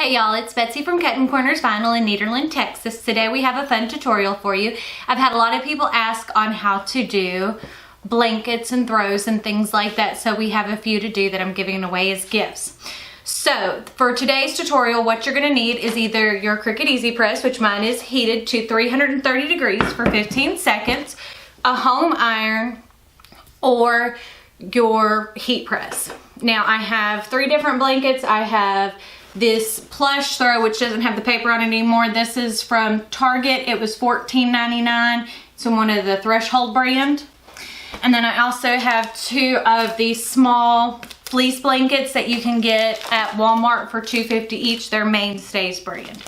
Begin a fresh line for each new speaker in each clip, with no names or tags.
Hey y'all, it's Betsy from Cuttin Corners Vinyl in Nederland, Texas. Today we have a fun tutorial for you. I've had a lot of people ask on how to do blankets and throws and things like that, so we have a few to do that I'm giving away as gifts. So for today's tutorial, what you're gonna need is either your Cricut Easy Press, which mine is heated to 330 degrees for 15 seconds, a home iron, or your heat press. Now I have 3 different blankets. I have this plush throw, which doesn't have the paper on it anymore. This is from Target. It was $14.99. It's in one of the Threshold brand. And then I also have 2 of these small fleece blankets that you can get at Walmart for $2.50 each. They're Mainstays brand.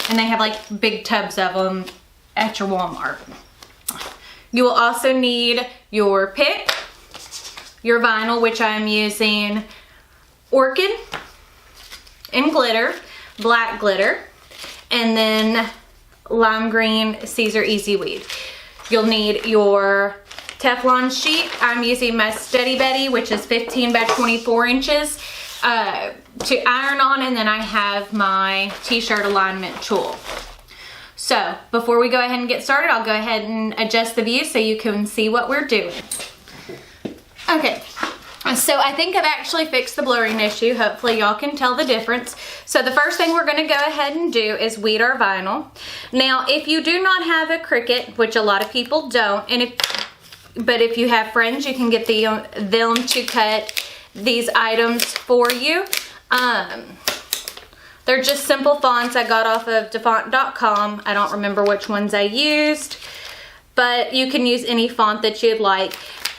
And they have like big tubs of them at your Walmart. You will also need your pick, your vinyl, which I'm using Orchid and glitter, black glitter, and then lime green Caesar Easy Weed. You'll need your Teflon sheet. I'm using my Steady Betty, which is 15 by 24 inches to iron on, and then I have my t-shirt alignment tool. So before we go ahead and get started, I'll go ahead and adjust the view so you can see what we're doing. Okay. So I think I've actually fixed the blurring issue. Hopefully y'all can tell the difference. So the first thing we're going to go ahead and do is weed our vinyl. Now if you do not have a Cricut, which a lot of people don't, but if you have friends, you can get them to cut these items for you. They're just simple fonts I got off of defont.com. I don't remember which ones I used, but you can use any font that you'd like.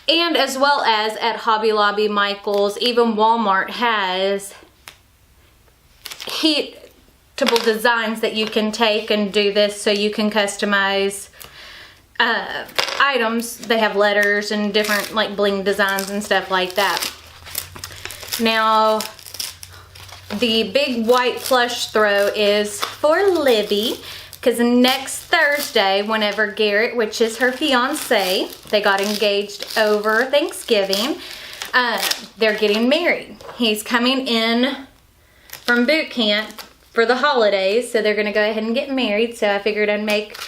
And as well as at Hobby Lobby, Michael's, even Walmart has heatable designs that you can take and do this so you can customize items. They have letters and different like bling designs and stuff like that. Now, the big white plush throw is for Libby, because next Thursday, whenever Garrett, which is her fiance, they got engaged over Thanksgiving, they're getting married. He's coming in from boot camp for the holidays, so they're going to go ahead and get married, so I figured I'd make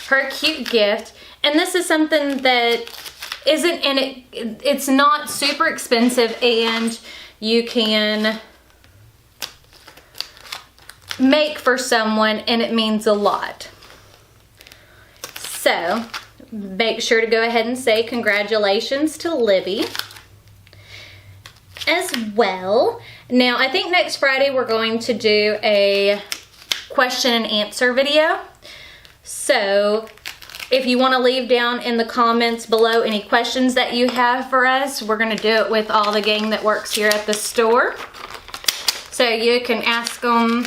her a cute gift. And this is something that it's not super expensive, and you can make for someone, and it means a lot. So make sure to go ahead and say congratulations to Libby as well. Now I think next Friday we're going to do a question and answer video. So if you want to leave down in the comments below any questions that you have for us, we're going to do it with all the gang that works here at the store. So you can ask them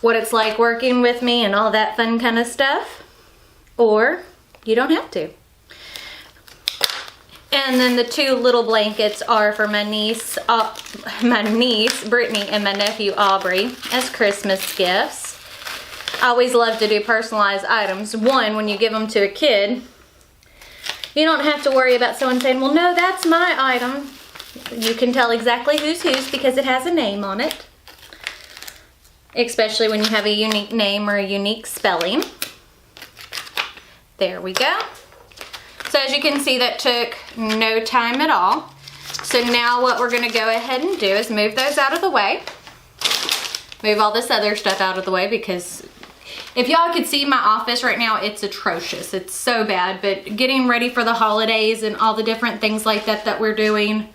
what it's like working with me and all that fun kind of stuff, or you don't have to. And then the 2 little blankets are for my niece Brittany and my nephew Aubrey as Christmas gifts. I always love to do personalized items. One, when you give them to a kid, you don't have to worry about someone saying, well, no, that's my item. You can tell exactly who's because it has a name on it. Especially when you have a unique name or a unique spelling. There we go. So as you can see, that took no time at all. So now what we're gonna go ahead and do is move those out of the way. Move all this other stuff out of the way, because if y'all could see my office right now, it's atrocious. It's so bad, but getting ready for the holidays and all the different things like that that we're doing,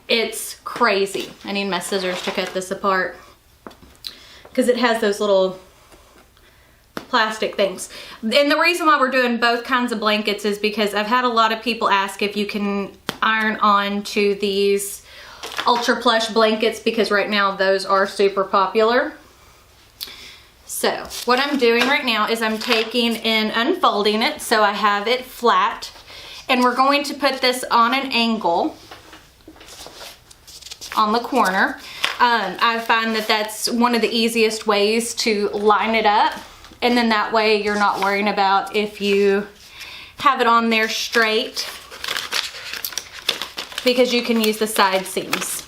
it's crazy. I need my scissors to cut this apart, because it has those little plastic things. And the reason why we're doing both kinds of blankets is because I've had a lot of people ask if you can iron on to these ultra plush blankets, because right now those are super popular. So what I'm doing right now is I'm taking and unfolding it so I have it flat, and we're going to put this on an angle on the corner. I find that that's one of the easiest ways to line it up, and then that way you're not worrying about if you have it on there straight, because you can use the side seams.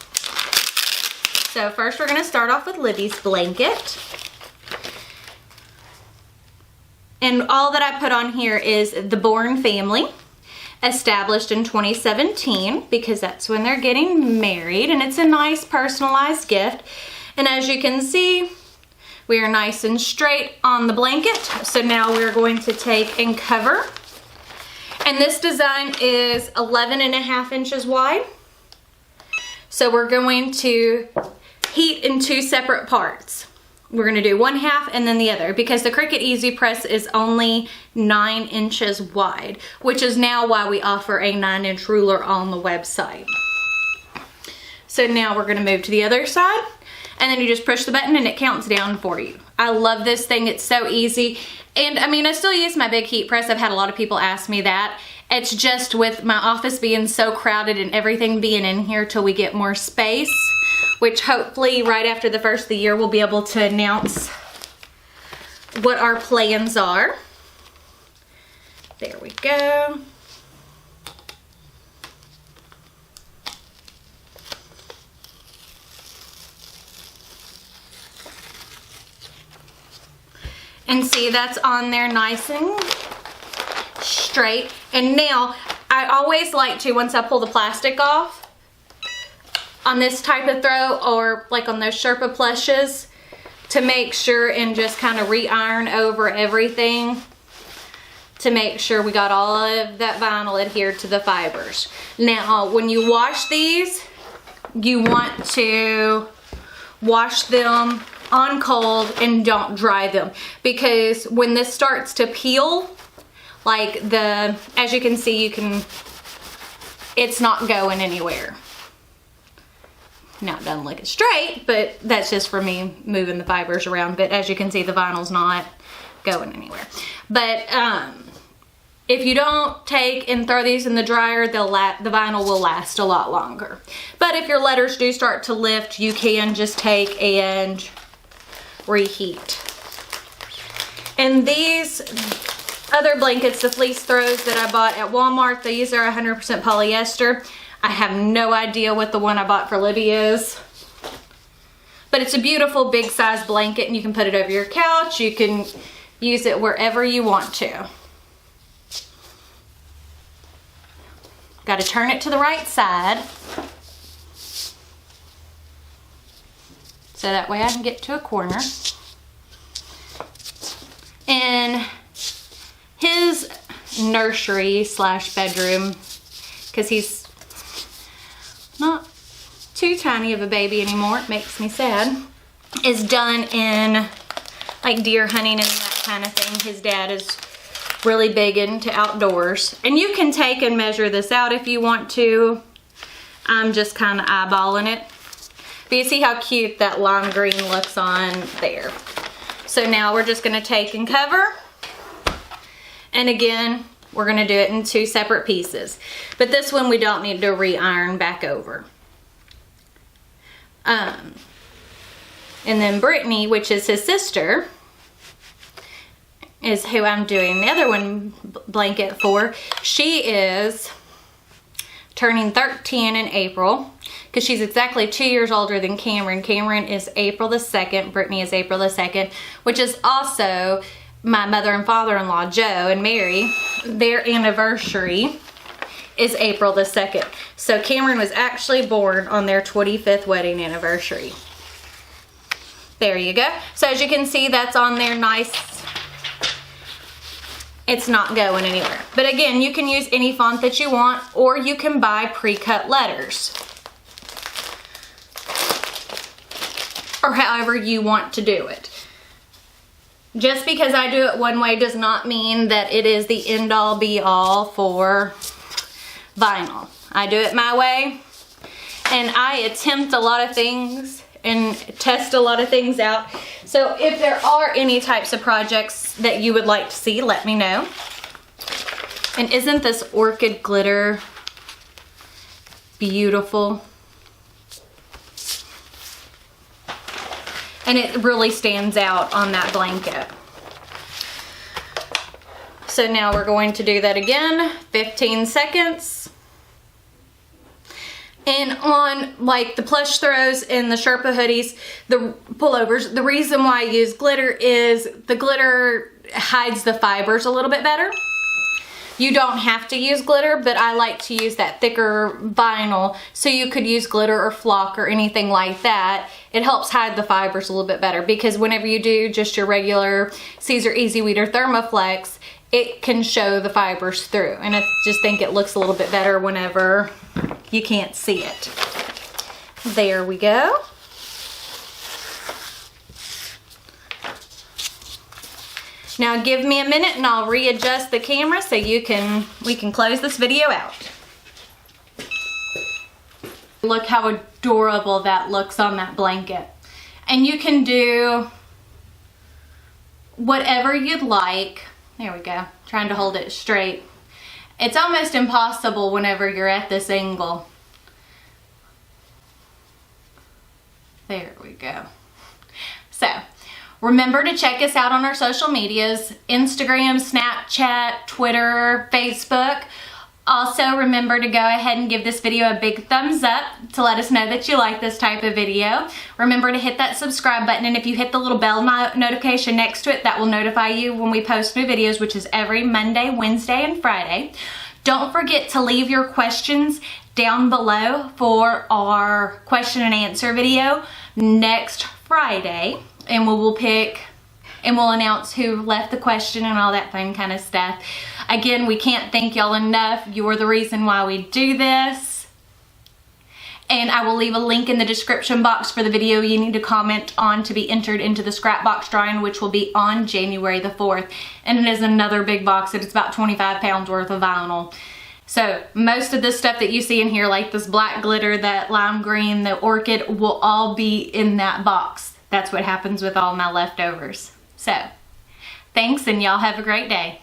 So first we're gonna start off with Libby's blanket. And all that I put on here is the Bourne family, established in 2017, because that's when they're getting married, and it's a nice personalized gift. And as you can see, we are nice and straight on the blanket. So now we're going to take and cover. And this design is 11.5 inches wide. So we're going to heat in 2 separate parts. We're gonna do 1/2 and then the other, because the Cricut Easy Press is only 9 inches wide, which is now why we offer a 9-inch ruler on the website. So now we're gonna move to the other side, and then you just push the button and it counts down for you. I love this thing, it's so easy. And I mean, I still use my big heat press. I've had a lot of people ask me that. It's just with my office being so crowded and everything being in here till we get more space, which hopefully right after the first of the year we'll be able to announce what our plans are. There we go. And see, that's on there nice and straight. And now I always like to, once I pull the plastic off on this type of throw, or like on those Sherpa plushes, to make sure and just kind of re-iron over everything to make sure we got all of that vinyl adhered to the fibers. Now when you wash these, you want to wash them on cold and don't dry them, because when this starts to peel, like as you can see, it's not going anywhere. Now it doesn't look straight, but that's just for me moving the fibers around. But as you can see, the vinyl's not going anywhere. But if you don't take and throw these in the dryer, the vinyl will last a lot longer. But if your letters do start to lift, you can just take and reheat. And these other blankets, the fleece throws that I bought at Walmart, these are 100% polyester. I have no idea what the one I bought for Libby is, but it's a beautiful big size blanket, and you can put it over your couch. You can use it wherever you want to. Got to turn it to the right side so that way I can get to a corner. In his nursery slash bedroom, because he's not too tiny of a baby anymore, it makes me sad, is done in like deer hunting and that kind of thing. His dad is really big into outdoors, and you can take and measure this out if you want to. I'm just kind of eyeballing it, but you see how cute that lime green looks on there. So now we're just going to take and cover, and again we're going to do it in 2 separate pieces, but this one we don't need to re-iron back over. And then Brittany, which is his sister, is who I'm doing the other one blanket for. She is turning 13 in April, because she's exactly 2 years older than Cameron. Cameron is April the 2nd, Brittany is April the 2nd, which is also my mother and father-in-law, Joe and Mary. Their anniversary is April the 2nd. So Cameron was actually born on their 25th wedding anniversary. There you go. So as you can see, that's on there nice. It's not going anywhere. But again, you can use any font that you want, or you can buy pre-cut letters, or however you want to do it. Just because I do it one way does not mean that it is the end-all be-all for vinyl. I do it my way, and I attempt a lot of things and test a lot of things out. So if there are any types of projects that you would like to see, let me know. And isn't this orchid glitter beautiful? And it really stands out on that blanket. So now we're going to do that again, 15 seconds. And on like the plush throws and the Sherpa hoodies, the pullovers, the reason why I use glitter is the glitter hides the fibers a little bit better. You don't have to use glitter, but I like to use that thicker vinyl, so you could use glitter or flock or anything like that. It helps hide the fibers a little bit better, because whenever you do just your regular Caesar Easy Weed or Thermoflex, it can show the fibers through. And I just think it looks a little bit better whenever you can't see it. There we go. Now give me a minute and I'll readjust the camera so we can close this video out. Look how adorable that looks on that blanket. And you can do whatever you'd like. There we go, trying to hold it straight. It's almost impossible whenever you're at this angle. There we go. So, remember to check us out on our social medias, Instagram, Snapchat, Twitter, Facebook. Also, remember to go ahead and give this video a big thumbs up to let us know that you like this type of video. Remember to hit that subscribe button, and if you hit the little bell notification next to it, that will notify you when we post new videos, which is every Monday, Wednesday, and Friday. Don't forget to leave your questions down below for our question and answer video next Friday. And we'll announce who left the question and all that fun kind of stuff. Again, we can't thank y'all enough. You're the reason why we do this. And I will leave a link in the description box for the video you need to comment on to be entered into the scrap box drawing, which will be on January the 4th. And it is another big box. It's about 25 pounds worth of vinyl. So most of this stuff that you see in here, like this black glitter, that lime green, the orchid, will all be in that box. That's what happens with all my leftovers. So, thanks, and y'all have a great day.